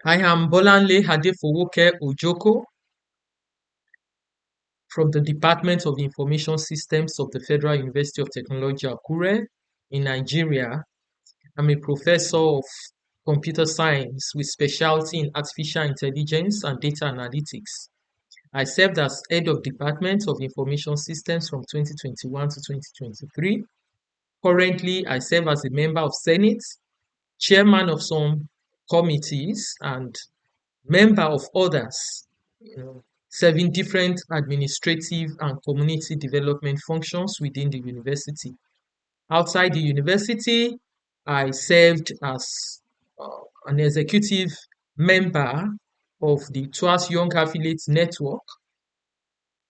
I am Bolanle Ojokoh from the Department of Information Systems of the Federal University of Technology, Akure, in Nigeria. I'm a professor of computer science with specialty in artificial intelligence and data analytics. I served as head of Department of Information Systems from 2021 to 2023. Currently, I serve as a member of Senate, chairman of some committees, and member of others, serving different administrative and community development functions within the university. Outside the university, I served as an executive member of the TWAS Young Affiliates Network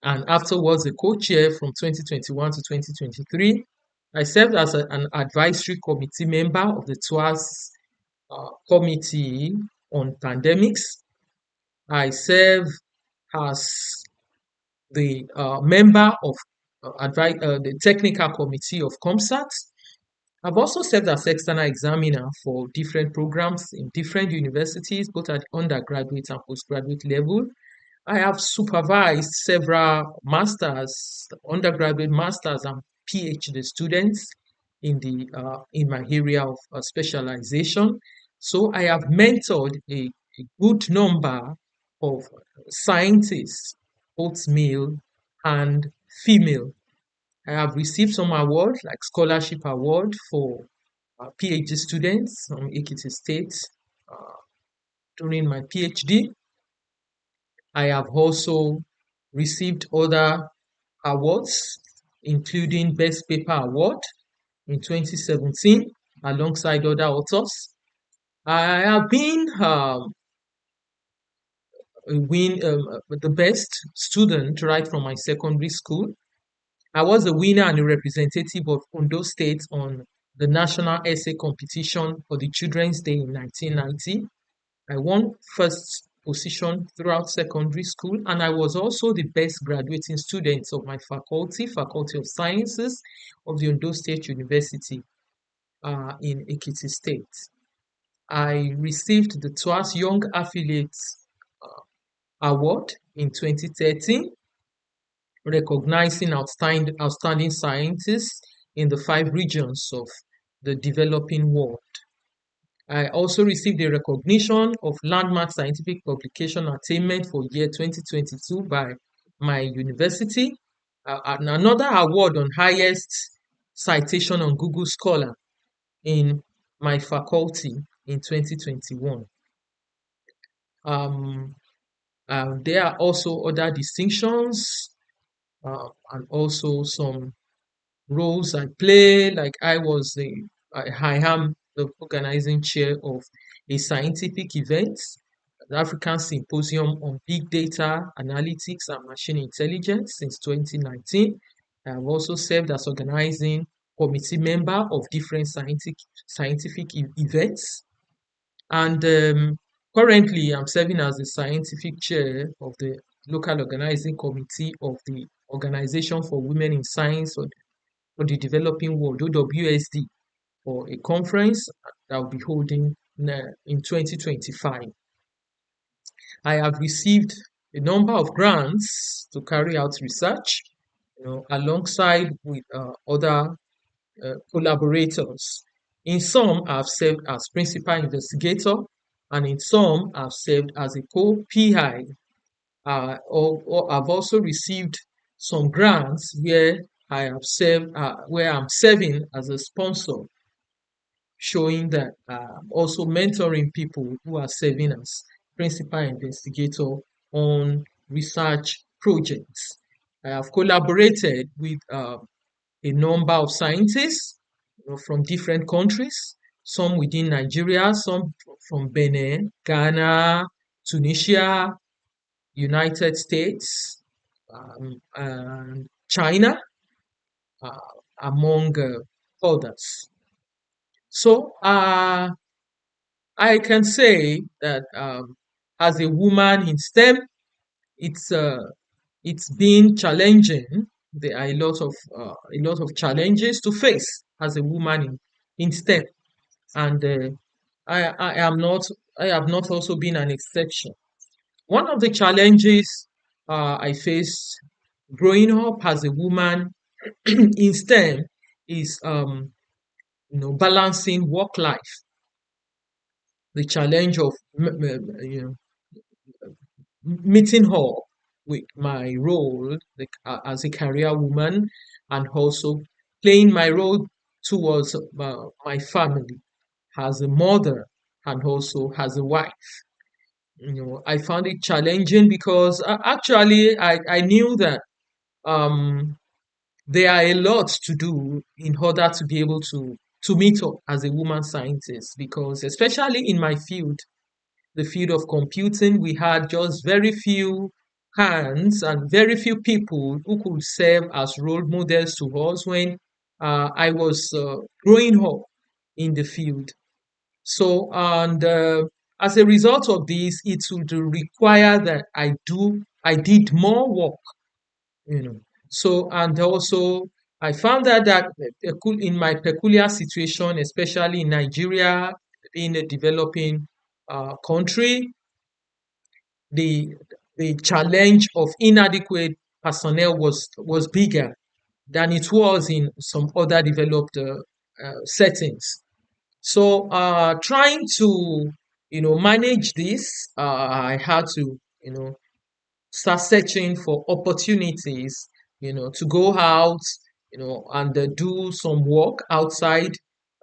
and afterwards a co-chair from 2021 to 2023. I served as an advisory committee member of the TWAS committee on pandemics. I serve as the member of the technical committee of ComSat. I've also served as external examiner for different programs in different universities, both at undergraduate and postgraduate level. I have supervised several masters, undergraduate masters and PhD students in my area of specialization. So I have mentored a good number of scientists, both male and female. I have received some awards like scholarship award for PhD students from Ekiti State uh, during my PhD. I have also received other awards, including Best Paper Award in 2017 alongside other authors. I have been the best student right from my secondary school. I was a winner and a representative of Ondo State on the National Essay Competition for the Children's Day in 1990. I won first position throughout secondary school, and I was also the best graduating student of my Faculty of Sciences of the Ondo State University in Ekiti State. I received the TWAS Young Affiliates Award in 2013, recognizing outstanding scientists in the 5 regions of the developing world. I also received a recognition of landmark scientific publication attainment for year 2022 by my university, and another award on highest citation on Google Scholar in my faculty in 2021. Um, there are also other distinctions and also some roles I play. Like I am the organizing chair of a scientific event, the African Symposium on Big Data Analytics and Machine Intelligence since 2019. I have also served as organizing committee member of different scientific events. And currently, I'm serving as the scientific chair of the local organizing committee of the Organization for Women in Science for the Developing World, OWSD, for a conference that will be holding in 2025. I have received a number of grants to carry out research, alongside with other collaborators. In some, I've served as principal investigator, and in some, I've served as a co-PI. Or I've also received some grants where I'm serving as a sponsor, showing that I'm also mentoring people who are serving as principal investigator on research projects. I have collaborated with a number of scientists, from different countries, some within Nigeria, some from Benin, Ghana, Tunisia, United States, and China, uh, among others. So I can say that as a woman in STEM, it's uh, it's been challenging. There are a lot of challenges to face as a woman in STEM, and I am not, I have not also been an exception. One of the challenges I faced growing up as a woman in STEM is balancing work life, the challenge of meeting her with my role like, as a career woman, and also playing my role towards my family as a mother and also as a wife. I found it challenging because actually I knew that um, there are a lot to do in order to be able to meet up as a woman scientist, because especially in my field, the field of computing, we had just very few hands and very few people who could serve as role models to us when I was growing up in the field. So, and as a result of this, it would require that I did more work, you know. So, and also, I found out that in my peculiar situation, especially in Nigeria, in a developing country, the the challenge of inadequate personnel was bigger than it was in some other developed settings. So trying to manage this, I had to start searching for opportunities, to go out, and do some work outside,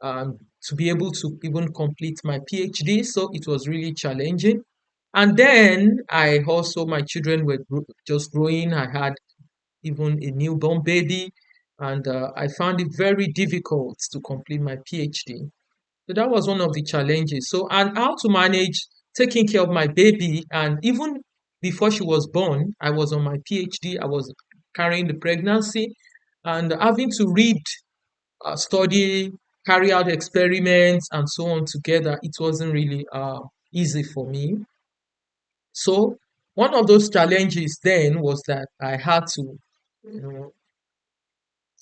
to be able to even complete my PhD. So it was really challenging. And then I also, my children were just growing. I had even a newborn baby, and I found it very difficult to complete my PhD. So that was one of the challenges. So, and how to manage taking care of my baby. And even before she was born, I was on my PhD, I was carrying the pregnancy and having to read, study, carry out experiments, and so on together. It wasn't really easy for me. So, one of those challenges then was that I had you know,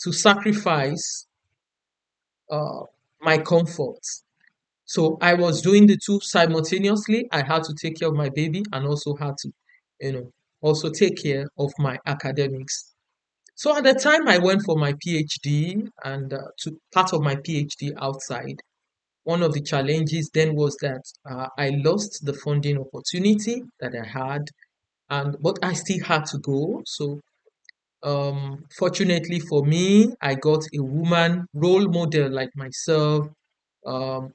to sacrifice uh, my comfort. So I was doing the two simultaneously. I had to take care of my baby and also had to, you know, also take care of my academics. So at the time I went for my PhD and to part of my PhD outside, one of the challenges then was that I lost the funding opportunity that I had, and but I still had to go. So fortunately for me, I got a woman role model like myself, um,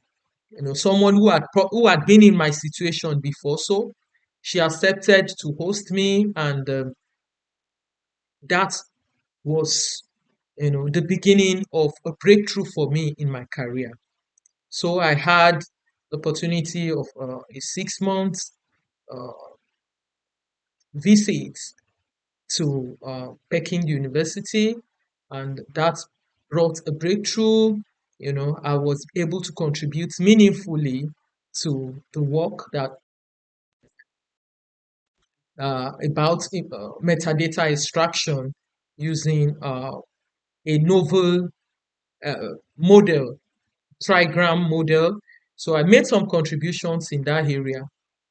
someone who had been in my situation before. So she accepted to host me, and that was the beginning of a breakthrough for me in my career. So I had the opportunity of a 6 month uh, visit to Peking University, and that brought a breakthrough. I was able to contribute meaningfully to the work that about metadata extraction using a novel model, trigram model. So I made some contributions in that area,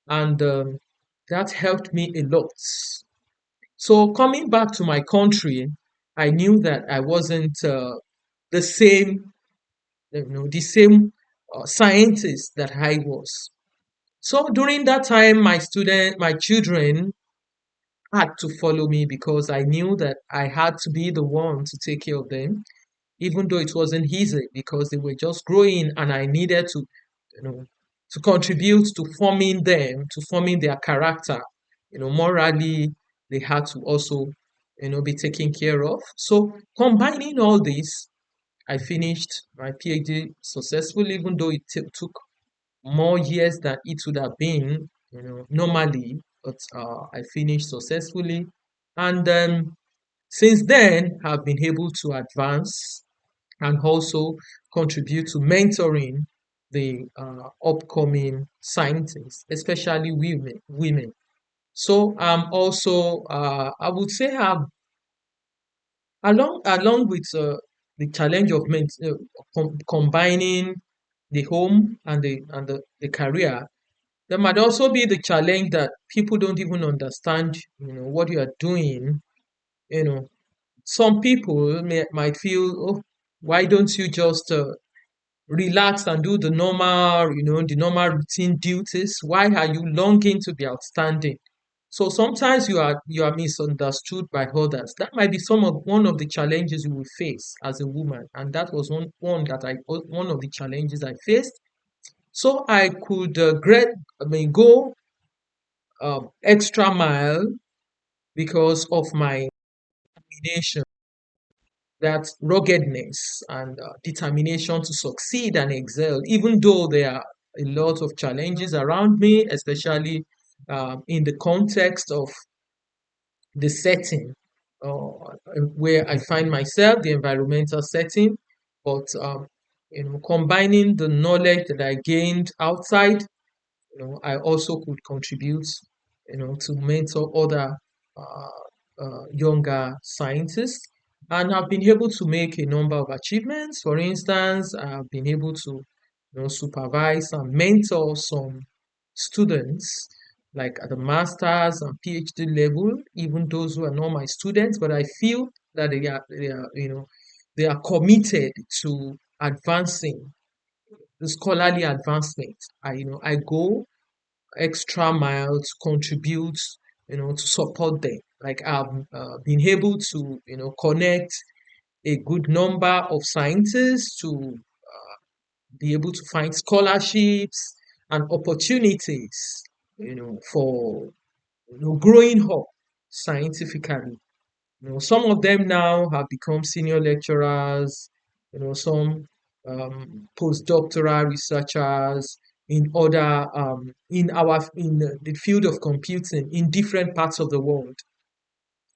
and that helped me a lot. So coming back to my country, I knew that I wasn't the same, the same scientist that I was. So during that time, my children had to follow me because I knew that I had to be the one to take care of them, even though it wasn't easy because they were just growing and I needed to, you know, to contribute to forming them, to forming their character. Morally, they had to also, be taken care of. So combining all this, I finished my PhD successfully, even though it took more years than it would have been, normally, but I finished successfully. And since then, I've been able to advance and also contribute to mentoring the upcoming scientists, especially women. So also, I would say, along with the challenge of combining the home and the career. There might also be the challenge that people don't even understand, what you are doing. You know, some people might feel, oh, why don't you just relax and do the normal routine duties? Why are you longing to be outstanding? So sometimes you are misunderstood by others. That might be one of the challenges you will face as a woman, and that was one of the challenges I faced. So I could go extra mile because of my determination, that ruggedness and determination to succeed and excel, even though there are a lot of challenges around me, especially in the context of the setting where I find myself, the environmental setting. But combining the knowledge that I gained outside, I also could contribute, to mentor other younger scientists. And I've been able to make a number of achievements. For instance, I've been able to, supervise and mentor some students, like at the master's and PhD level, even those who are not my students, but I feel that they are committed to advancing the scholarly advancement. I go extra mile to contribute, to support them. Like I've been able to, connect a good number of scientists to be able to find scholarships and opportunities, for growing up scientifically. Some of them now have become senior lecturers, some postdoctoral researchers in the field of computing in different parts of the world.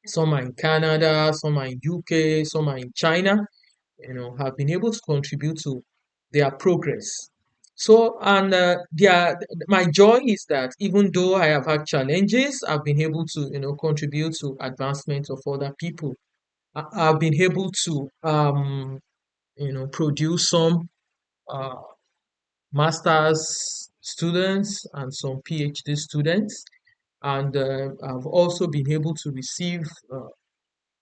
Some are in Canada, some are in UK, some are in China, have been able to contribute to their progress. So, and my joy is that even though I have had challenges, I've been able to, contribute to advancement of other people. I've been able to, produce some uh, master's students and some PhD students, and I've also been able to receive,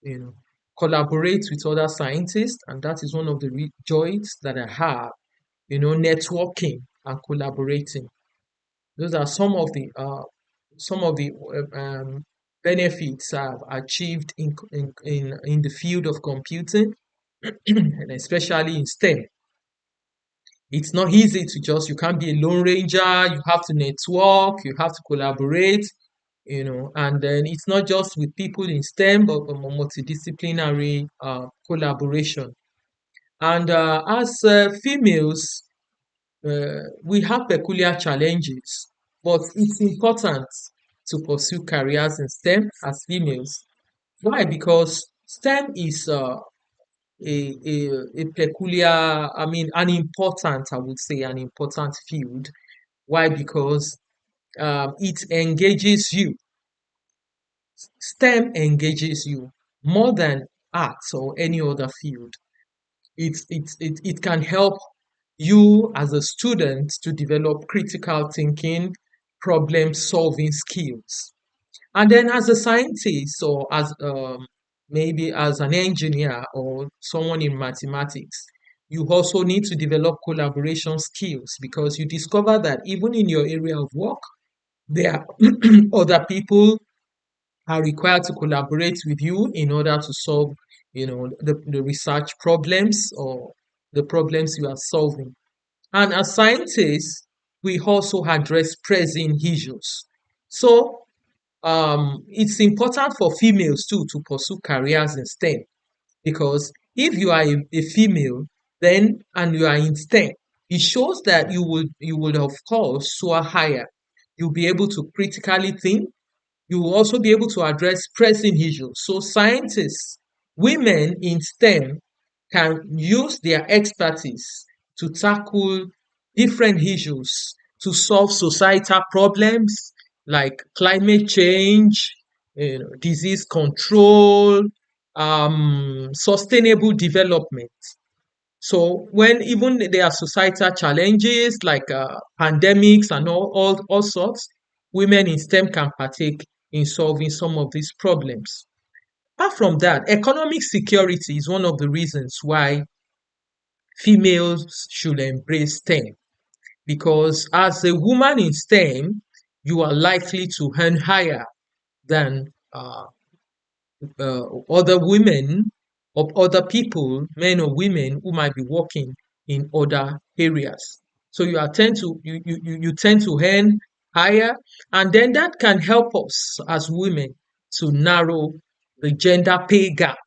you know, collaborate with other scientists, and that is one of the joys that I have, networking and collaborating. Those are some of the benefits I've achieved in the field of computing, and especially in STEM. It's not easy to you can't be a lone ranger. You have to network, you have to collaborate, and then it's not just with people in STEM, but multidisciplinary collaboration. And as females, we have peculiar challenges, but it's important to pursue careers in STEM as females. Why? Because STEM is a peculiar, I mean, an important, I would say, an important field. Why? Because it engages you. STEM engages you more than arts or any other field. It can help you as a student to develop critical thinking, problem solving skills. And then as a scientist or as maybe as an engineer or someone in mathematics, you also need to develop collaboration skills because you discover that even in your area of work, there are other people are required to collaborate with you in order to solve, the research problems or the problems you are solving. And as scientists, we also address pressing issues. So it's important for females too to pursue careers in STEM, because if you are a female, then and you are in STEM, it shows that you will of course soar higher. You'll be able to critically think. You will also be able to address pressing issues. So scientists, women in STEM, can use their expertise to tackle different issues, to solve societal problems like climate change, disease control, sustainable development. So when even there are societal challenges like pandemics and all sorts, women in STEM can partake in solving some of these problems. Apart from that, economic security is one of the reasons why females should embrace STEM, because as a woman in STEM, you are likely to earn higher than other women or other people, men or women who might be working in other areas. So you tend to earn higher, and then that can help us as women to narrow the gender pay gap.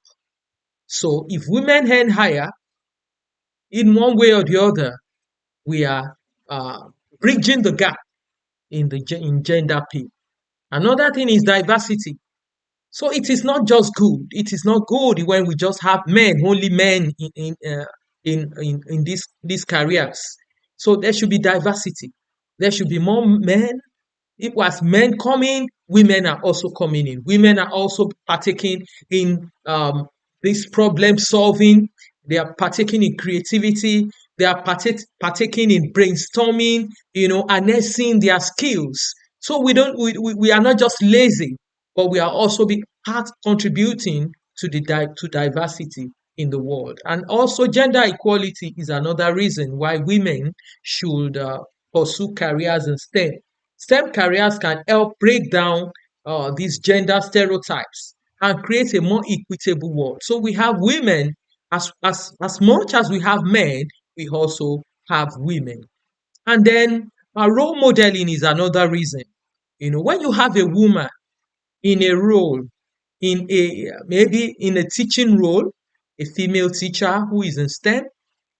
So if women earn higher in one way or the other, we are uh, bridging the gap in gender pay. Another thing is diversity. So it is not just good. It is not good when we just have men, only men in these careers. So there should be diversity. There should be more men. It was men coming, women are also coming in. Women are also partaking in this problem solving. They are partaking in creativity. They are partaking in brainstorming, harnessing their skills. So we are not just lazy, but we are also be part contributing to to diversity in the world. And also gender equality is another reason why women should pursue careers in STEM. STEM careers can help break down these gender stereotypes and create a more equitable world. So we have women as much as we have men, we also have women. And then role modeling is another reason. When you have a woman in a role, in a maybe in a teaching role, a female teacher who is in STEM,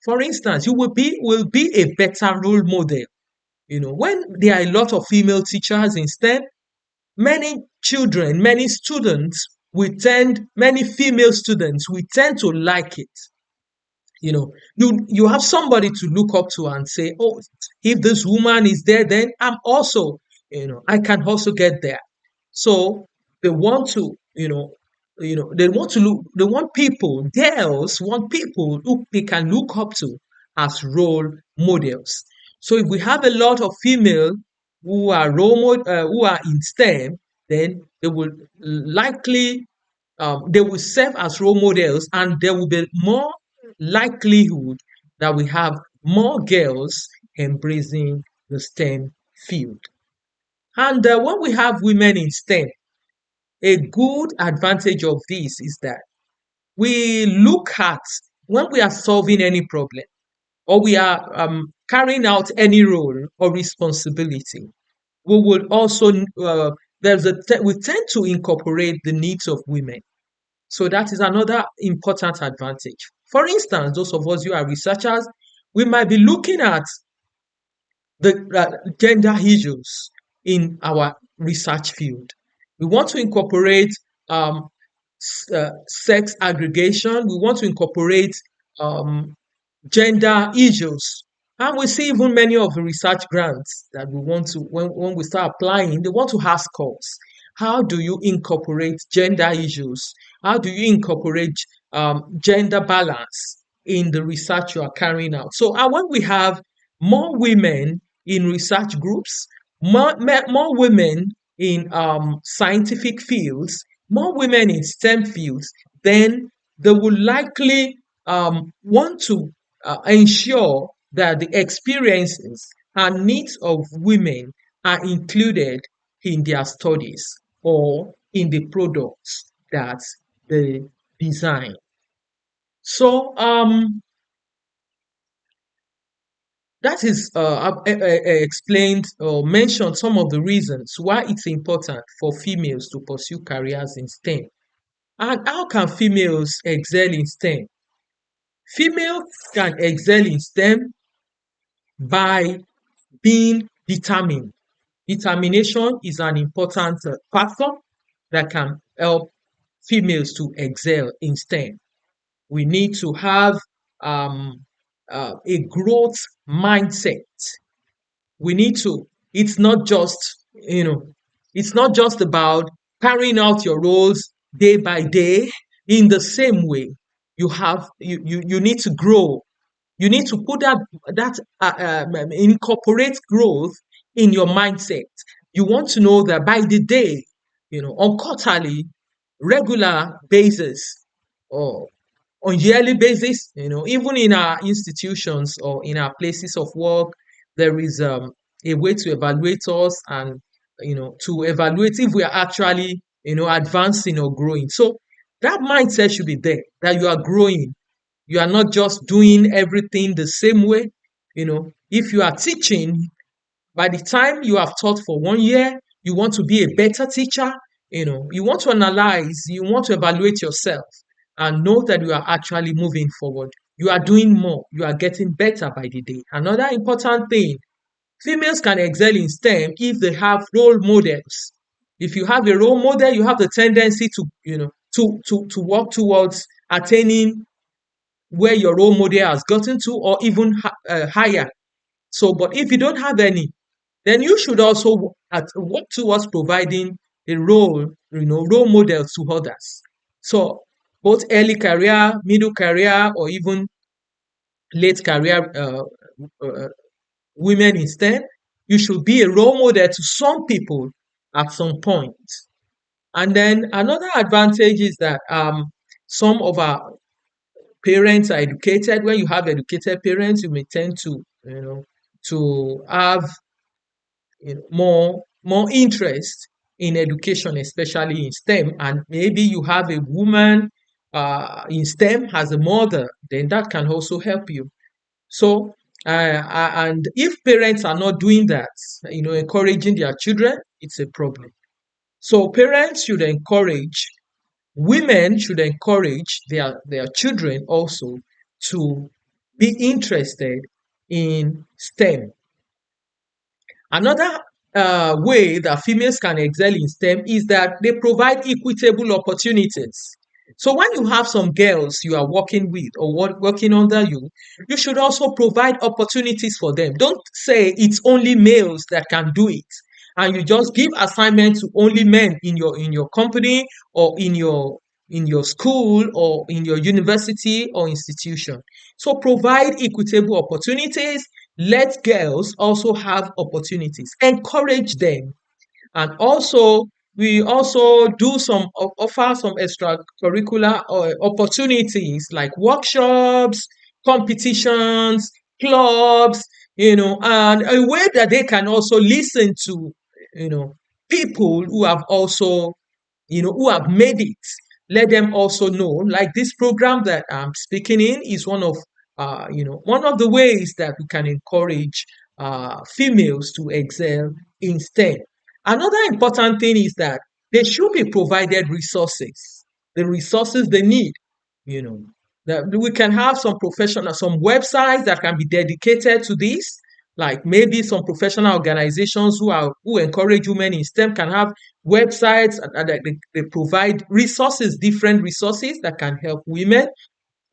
for instance, you will be a better role model. When there are a lot of female teachers in STEM, many children, many students many female students will tend to like it. You have somebody to look up to and say, oh, if this woman is there, then I'm also, I can also get there. So they want to, they want to look, they want people, girls want people who they can look up to as role models. So if we have a lot of female who are in STEM, then they will likely they will serve as role models, and there will be more likelihood that we have more girls embracing the STEM field. And when we have women in STEM, a good advantage of this is that we look at when we are solving any problem or we are carrying out any role or responsibility, we will also we tend to incorporate the needs of women. So that is another important advantage. For instance, those of us who are researchers, we might be looking at the gender issues in our research field. We want to incorporate um, sex aggregation. We want to incorporate um, gender issues. And we see even many of the research grants that we want to, when we start applying, they want to ask us, how do you incorporate gender issues? How do you incorporate gender balance in the research you are carrying out? So, and when we have more women in research groups, more women in scientific fields, more women in STEM fields, then they will likely want to ensure that the experiences and needs of women are included in their studies or in the products that they design. So that is explained or mentioned some of the reasons why it's important for females to pursue careers in STEM. And how can females excel in STEM? Females can excel in STEM by being determined. Determination is an important factor that can help females to excel in STEM. We need to have um, a growth mindset. We need to, it's not just, it's not just about carrying out your roles day by day in the same way. You need to grow. You need to put that incorporate growth in your mindset. You want to know that by the day, on quarterly, regular basis, or on yearly basis, even in our institutions or in our places of work, there is a way to evaluate us, and to evaluate if we are actually advancing or growing. So that mindset should be there, that you are growing. You are not just doing everything the same way. If you are teaching, by the time you have taught for 1 year, you want to be a better teacher. You want to analyze, you want to evaluate yourself and know that you are actually moving forward. You are doing more, you are getting better by the day. Another important thing, females can excel in STEM if they have role models. If you have a role model, you have the tendency to, to work towards attaining where your role model has gotten to, or even higher. So, but if you don't have any, then you should also work towards providing a role model to others. So, both early career, middle career, or even late career uh, women in STEM, you should be a role model to some people at some point. And then another advantage is that some of our parents are educated. When you have educated parents, you may tend to, to have more interest in education, especially in STEM. And maybe you have a woman in STEM as a mother, then that can also help you. So, and if parents are not doing that, encouraging their children, it's a problem. So, parents should encourage, women should encourage their children also to be interested in STEM. Another way that females can excel in STEM is that they provide equitable opportunities. So when you have some girls you are working with or working under you, you should also provide opportunities for them. Don't say it's only males that can do it, and you just give assignments to only men in your company, or in your school, or in your university or institution. So provide equitable opportunities. Let girls also have opportunities. Encourage them. And also, we also do offer some extracurricular opportunities like workshops, competitions, clubs, and a way that they can also listen to, people who have also, who have made it. Let them also know, like this program that I'm speaking in is one of the ways that we can encourage females to excel in STEM. Another important thing is that they should be provided resources, the resources they need, you know. That we can have some websites that can be dedicated to this, like maybe some professional organizations who encourage women in STEM can have websites, and they provide resources, different resources that can help women.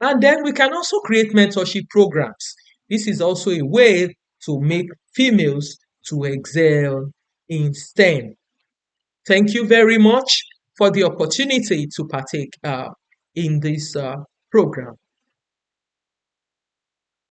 And then we can also create mentorship programs. This is also a way to make females to excel in STEM. Thank you very much for the opportunity to partake in this program.